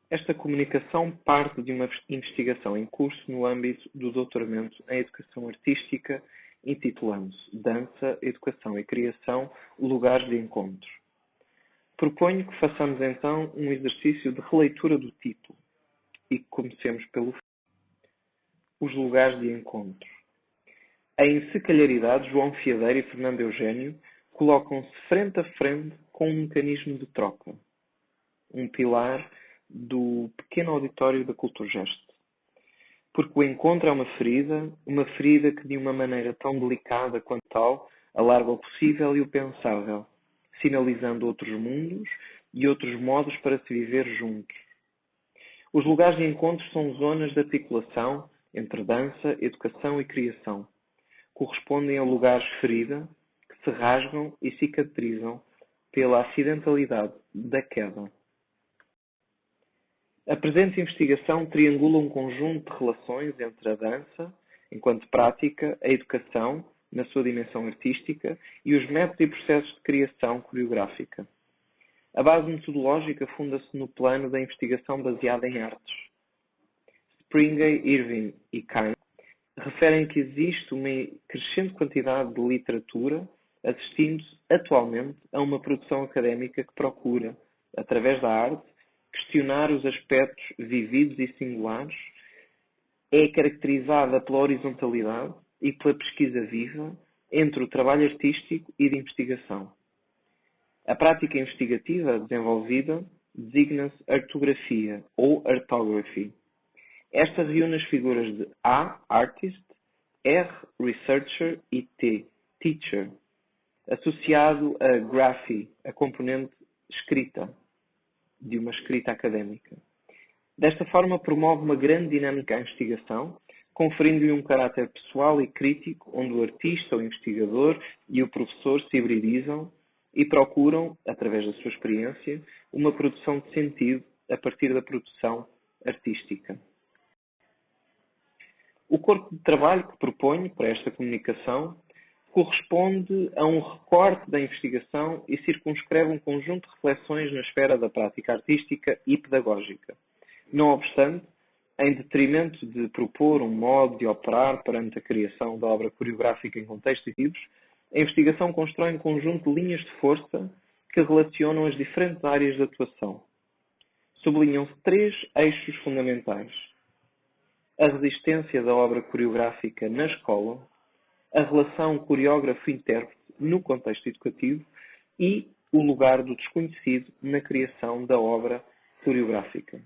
Esta comunicação parte de uma investigação em curso no âmbito do doutoramento em Educação Artística, intitulando-se Dança, Educação e Criação, Lugares de Encontro. Proponho que façamos então um exercício de releitura do título e que comecemos pelo Os Lugares de Encontro. Em Secalharidade, João Fiadeiro e Fernando Eugênio colocam-se frente a frente com um mecanismo de troca, um pilar do pequeno auditório da Culturgest. Porque o encontro é uma ferida que de uma maneira tão delicada quanto tal alarga o possível e o pensável, sinalizando outros mundos e outros modos para se viver juntos. Os lugares de encontro são zonas de articulação entre dança, educação e criação. Correspondem a lugares ferida que se rasgam e cicatrizam pela acidentalidade da queda. A presente investigação triangula um conjunto de relações entre a dança, enquanto prática, a educação, na sua dimensão artística, e os métodos e processos de criação coreográfica. A base metodológica funda-se no plano da investigação baseada em artes. Springer, Irving e Kine referem que existe uma crescente quantidade de literatura assistindo-se atualmente a uma produção académica que procura, através da arte, questionar os aspectos vividos e singulares, é caracterizada pela horizontalidade e pela pesquisa viva entre o trabalho artístico e de investigação. A prática investigativa desenvolvida designa-se artografia ou artography. Esta reúne as figuras de A, artist, R, researcher e T, teacher, associado a graphy, a componente escrita, de uma escrita académica. Desta forma, promove uma grande dinâmica à investigação, conferindo-lhe um caráter pessoal e crítico, onde o artista, o investigador e o professor se hibridizam e procuram, através da sua experiência, uma produção de sentido a partir da produção artística. O corpo de trabalho que proponho para esta comunicação corresponde a um recorte da investigação e circunscreve um conjunto de reflexões na esfera da prática artística e pedagógica. Não obstante, em detrimento de propor um modo de operar perante a criação da obra coreográfica em contextos vivos, a investigação constrói um conjunto de linhas de força que relacionam as diferentes áreas de atuação. Sublinham-se três eixos fundamentais: a resistência da obra coreográfica na escola, a relação coreógrafo-intérprete no contexto educativo e o lugar do desconhecido na criação da obra coreográfica.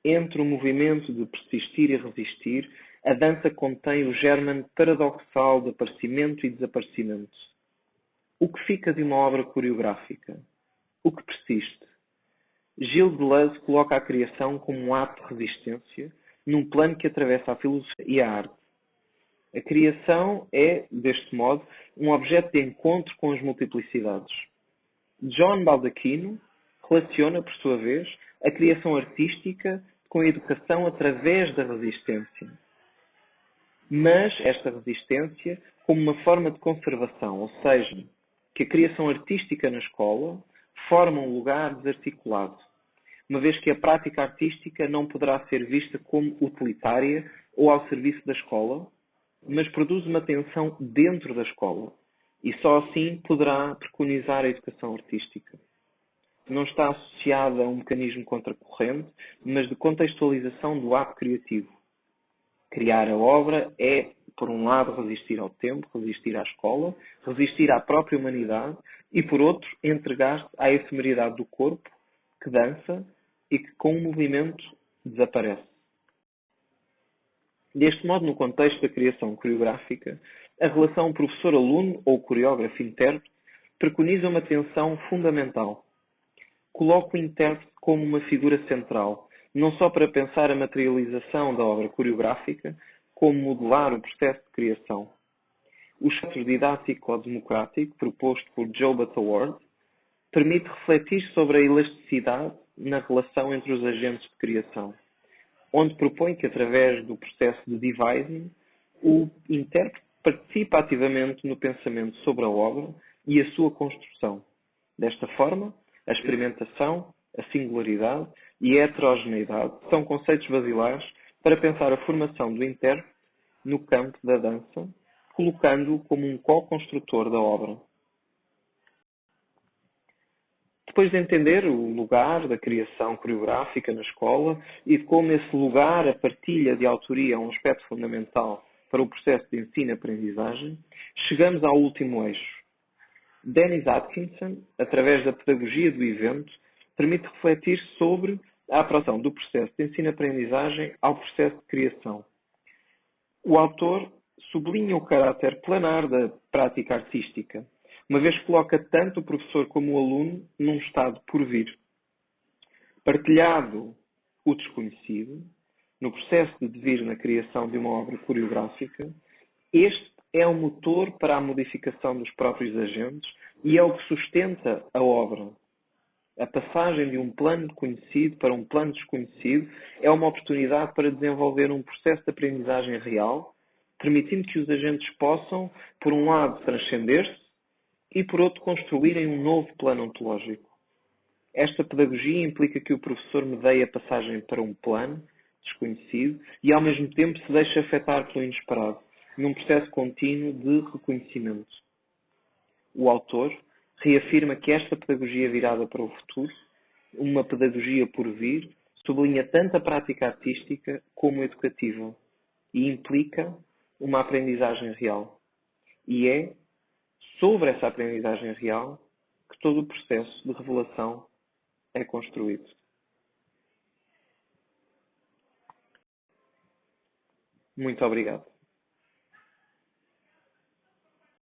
Entre o movimento de persistir e resistir, a dança contém o germen paradoxal de aparecimento e desaparecimento. O que fica de uma obra coreográfica? O que persiste? Gilles Deleuze coloca a criação como um ato de resistência num plano que atravessa a filosofia e a arte. A criação é, deste modo, um objeto de encontro com as multiplicidades. John Baldacchino relaciona, por sua vez, a criação artística com a educação através da resistência. Mas esta resistência como uma forma de conservação, ou seja, que a criação artística na escola forma um lugar desarticulado, uma vez que a prática artística não poderá ser vista como utilitária ou ao serviço da escola, mas produz uma tensão dentro da escola e só assim poderá preconizar a educação artística. Não está associada a um mecanismo contracorrente, mas de contextualização do ato criativo. Criar a obra é, por um lado, resistir ao tempo, resistir à escola, resistir à própria humanidade e, por outro, entregar-se à efemeridade do corpo, que dança e que, com o movimento, desaparece. Deste modo, no contexto da criação coreográfica, a relação professor-aluno ou coreógrafo-intérprete preconiza uma tensão fundamental. Coloca o intérprete como uma figura central, não só para pensar a materialização da obra coreográfica, como modelar o processo de criação. O espectro didático-democrático, proposto por Gilbert Ward, permite refletir sobre a elasticidade na relação entre os agentes de criação, onde propõe que, através do processo de devising, o intérprete participa ativamente no pensamento sobre a obra e a sua construção. Desta forma, a experimentação, a singularidade e a heterogeneidade são conceitos basilares para pensar a formação do intérprete no campo da dança, colocando-o como um co-construtor da obra. Depois de entender o lugar da criação coreográfica na escola e de como esse lugar, a partilha de autoria, é um aspecto fundamental para o processo de ensino-aprendizagem, chegamos ao último eixo. Dennis Atkinson, através da pedagogia do evento, permite refletir sobre a aproximação do processo de ensino-aprendizagem ao processo de criação. O autor sublinha o caráter planar da prática artística, uma vez que coloca tanto o professor como o aluno num estado por vir. Partilhado o desconhecido, no processo de devir na criação de uma obra coreográfica, este é o motor para a modificação dos próprios agentes e é o que sustenta a obra. A passagem de um plano conhecido para um plano desconhecido é uma oportunidade para desenvolver um processo de aprendizagem real, permitindo que os agentes possam, por um lado, transcender-se e, por outro, construírem um novo plano ontológico. Esta pedagogia implica que o professor medeie a passagem para um plano desconhecido e, ao mesmo tempo, se deixe afetar pelo inesperado, num processo contínuo de reconhecimento. O autor reafirma que esta pedagogia virada para o futuro, uma pedagogia por vir, sublinha tanto a prática artística como a educativa e implica uma aprendizagem real. E é sobre essa aprendizagem real que todo o processo de revelação é construído. Muito obrigado.